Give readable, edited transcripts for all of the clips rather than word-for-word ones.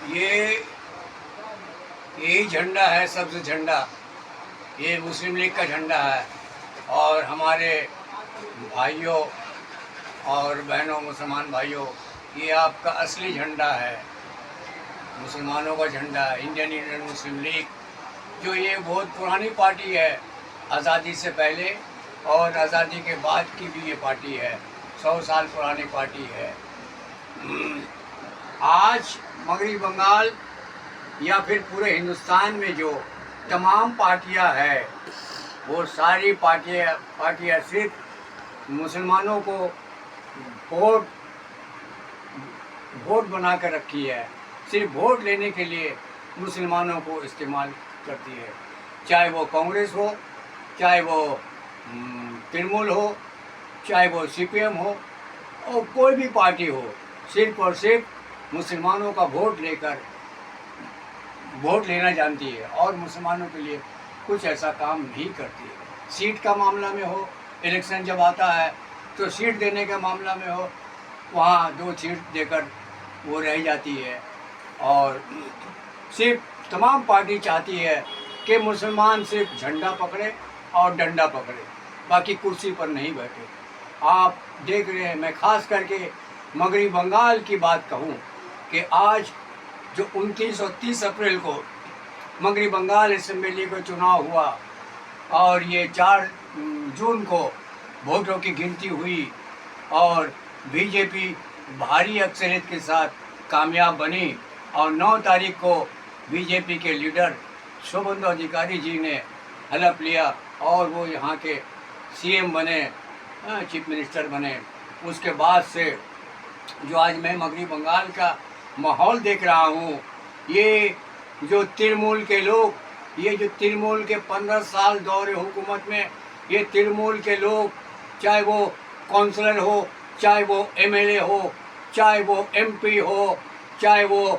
ये यही झंडा है, सबसे झंडा ये मुस्लिम लीग का झंडा है। और हमारे भाइयों और बहनों, मुसलमान भाइयों, ये आपका असली झंडा है, मुसलमानों का झंडा है, इंडियन यूनियन मुस्लिम लीग। जो ये बहुत पुरानी पार्टी है, आज़ादी से पहले और आज़ादी के बाद की भी ये पार्टी है, 100 साल पुरानी पार्टी है। आज मगरबी बंगाल या फिर पूरे हिंदुस्तान में जो तमाम पार्टियां हैं, वो सारी पार्टियां सिर्फ मुसलमानों को वोट वोट बना कर रखी है, सिर्फ वोट लेने के लिए मुसलमानों को इस्तेमाल करती है। चाहे वो कांग्रेस हो, चाहे वो तृणमूल हो, चाहे वो सीपीएम हो, और कोई भी पार्टी हो, सिर्फ और सिर्फ मुसलमानों का वोट लेना जानती है और मुसलमानों के लिए कुछ ऐसा काम नहीं करती है। सीट का मामला में हो, इलेक्शन जब आता है तो सीट देने के मामला में हो, वहाँ 2 सीट देकर वो रह जाती है। और सिर्फ तमाम पार्टी चाहती है कि मुसलमान सिर्फ झंडा पकड़े और डंडा पकड़े, बाकी कुर्सी पर नहीं बैठे। आप देख रहे हैं, मैं खास करके मगरबी बंगाल की बात कहूँ कि आज जो 29 और 30 अप्रैल को मगरबी बंगाल असेंबली का चुनाव हुआ और ये 4 जून को वोटों की गिनती हुई और बीजेपी भारी अक्सरियत के साथ कामयाब बनी और 9 तारीख को बीजेपी के लीडर शुभेंदु अधिकारी जी ने हलफ लिया और वो यहाँ के सीएम बने, चीफ मिनिस्टर बने। उसके बाद से जो आज मैं मगरबी बंगाल का माहौल देख रहा हूँ, ये जो तृणमूल के लोग, ये जो तृणमूल के 15 साल दौरे हुकूमत में, ये तृणमूल के लोग, चाहे वो काउंसलर हो, चाहे वो एमएलए हो, चाहे वो एमपी हो, चाहे वो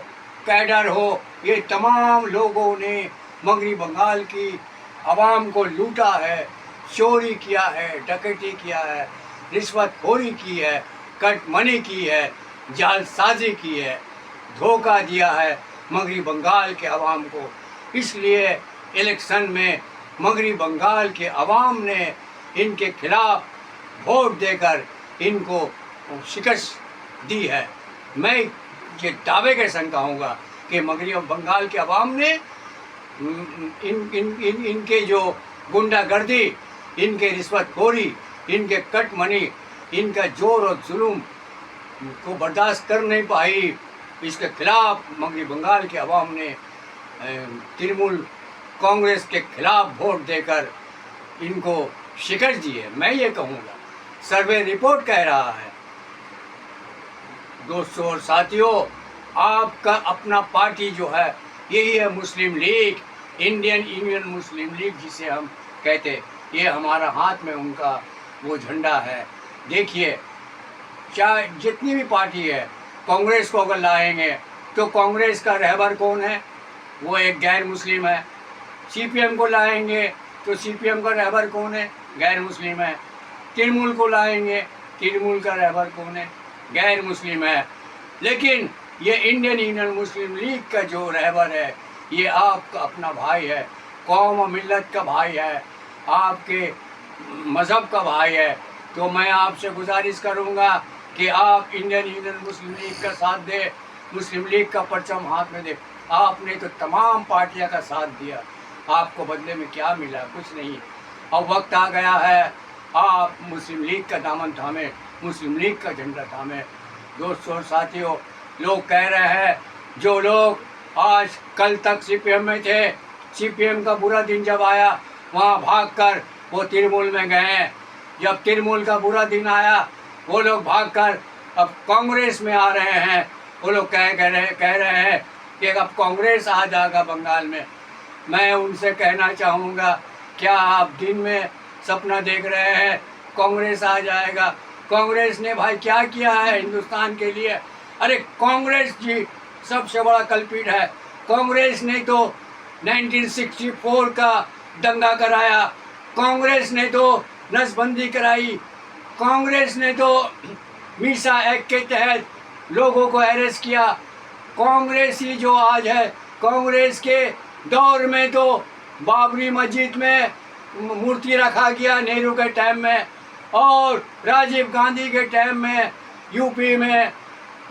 कैडर हो, ये तमाम लोगों ने मगरबी बंगाल की आवाम को लूटा है, चोरी किया है, डकैती किया है, रिश्वतखोरी की है, कट मनी की है, जालसाजी की है, धोखा दिया है मगरबी बंगाल के अवाम को। इसलिए इलेक्शन में मगरबी बंगाल के अवाम ने इनके खिलाफ वोट देकर इनको शिकस्त दी है। मैं ये दावे के संग कहूँगा कि मगरबी बंगाल के अवाम ने इनके जो गुंडागर्दी, इनके रिश्वतखोरी, इनके कट मनी, इनका जोर और जुल्म को बर्दाश्त कर नहीं पाई। इसके खिलाफ मगरबी बंगाल के अवाम ने तृणमूल कांग्रेस के खिलाफ वोट देकर इनको शिकस्त दी है। मैं ये कहूँगा, सर्वे रिपोर्ट कह रहा है। दोस्तों और साथियों, आपका अपना पार्टी जो है यही है मुस्लिम लीग, इंडियन यूनियन मुस्लिम लीग जिसे हम कहते, ये हमारा हाथ में उनका वो झंडा है। देखिए, चाहे जितनी भी पार्टी है, कांग्रेस को अगर लाएंगे तो कांग्रेस का रहबर कौन है? वो एक गैर मुस्लिम है। सीपीएम को लाएंगे तो सीपीएम का रहबर कौन है? गैर मुस्लिम है। तृणमूल को लाएंगे, तृणमूल का रहबर कौन है? गैर मुस्लिम है। लेकिन ये इंडियन यूनियन मुस्लिम लीग का जो रहबर है, ये आपका अपना भाई है, कौम और मिल्लत का भाई है, आपके मज़हब का भाई है। तो मैं आपसे गुजारिश करूँगा कि आप इंडियन यूनियन मुस्लिम लीग का साथ दें, मुस्लिम लीग का परचम हाथ में दे। आपने तो तमाम पार्टियां का साथ दिया, आपको बदले में क्या मिला? कुछ नहीं। अब वक्त आ गया है आप मुस्लिम लीग का दामन थामे, मुस्लिम लीग का झंडा थामे। दोस्तों और साथियों, लोग कह रहे हैं, जो लोग आज कल तक सीपीएम में थे, सीपीएम का बुरा दिन जब आया वहाँ भागकर वो तृणमूल में गए। जब तृणमूल का बुरा दिन आया, वो लोग भागकर अब कांग्रेस में आ रहे हैं। वो लोग कह रहे हैं कि अब कांग्रेस आ जाएगा बंगाल में। मैं उनसे कहना चाहूँगा, क्या आप दिन में सपना देख रहे हैं कांग्रेस आ जाएगा? कांग्रेस ने भाई क्या किया है हिंदुस्तान के लिए? अरे कांग्रेस जी सबसे बड़ा कल्पित है। कांग्रेस ने तो 1964 का दंगा कराया, कांग्रेस ने तो नसबंदी कराई, कांग्रेस ने तो मीसा एक्ट के तहत लोगों को अरेस्ट किया, कांग्रेस ही जो आज है, कांग्रेस के दौर में तो बाबरी मस्जिद में मूर्ति रखा गया नेहरू के टाइम में, और राजीव गांधी के टाइम में यूपी में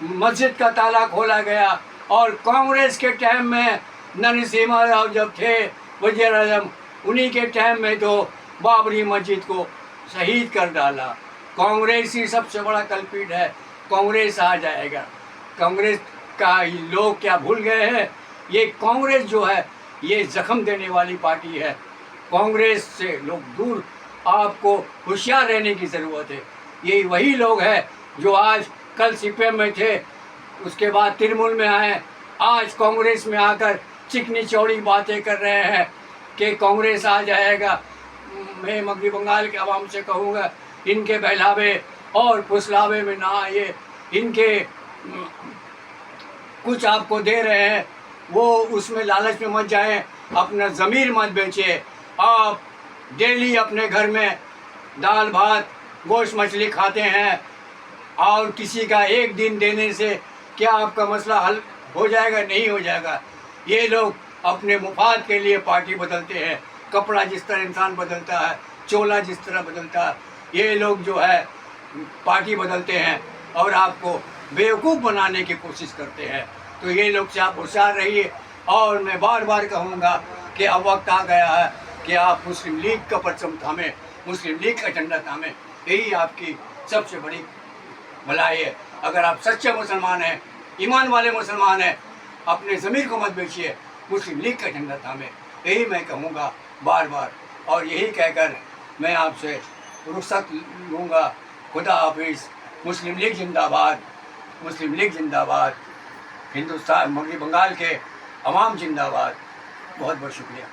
मस्जिद का ताला खोला गया, और कांग्रेस के टाइम में नरसिम्हा राव जब थे वज़ीर आज़म, उन्हीं के टाइम में तो बाबरी मस्जिद को शहीद कर डाला। कांग्रेस ही सबसे बड़ा कल्पित है, कांग्रेस आ जाएगा। कांग्रेस का लोग क्या भूल गए हैं? ये कांग्रेस जो है ये जख्म देने वाली पार्टी है। कांग्रेस से लोग दूर, आपको होशियार रहने की ज़रूरत है। यही वही लोग हैं जो आज कल सीपीएम में थे, उसके बाद तृणमूल में आए, आज कांग्रेस में आकर चिकनी चौड़ी बातें कर रहे हैं कि कांग्रेस आ जाएगा। मैं मगरबी बंगाल के आवाम से कहूँगा, इनके बहलावे और फुसलावे में ना आइए। इनके कुछ आपको दे रहे हैं, वो उसमें लालच में मत जाएं, अपना ज़मीर मत बेचिए। आप डेली अपने घर में दाल भात गोश्त मछली खाते हैं, और किसी का एक दिन देने से क्या आपका मसला हल हो जाएगा? नहीं हो जाएगा। ये लोग अपने मुफाद के लिए पार्टी बदलते हैं। कपड़ा जिस तरह इंसान बदलता है, चोला जिस तरह बदलता है, ये लोग जो है पार्टी बदलते हैं और आपको बेवकूफ़ बनाने की कोशिश करते हैं। तो ये लोग से आप होशियार रहिए। और मैं बार बार कहूँगा कि अब वक्त आ गया है कि आप मुस्लिम लीग का परचम थामें, मुस्लिम लीग का झंडा थामें। यही आपकी सबसे बड़ी भलाई है। अगर आप सच्चे मुसलमान हैं, ईमान वाले मुसलमान हैं, अपने ज़मीर को मत बेचिए, मुस्लिम लीग का झंडा थामें। यही मैं कहूँगा बार बार, और यही कहकर मैं आपसे रुखसत लूँगा। खुदा हाफिज़। मुस्लिम लीग जिंदाबाद, मुस्लिम लीग जिंदाबाद, हिंदुस्तान मगरबी बंगाल के अवाम जिंदाबाद। बहुत बहुत शुक्रिया।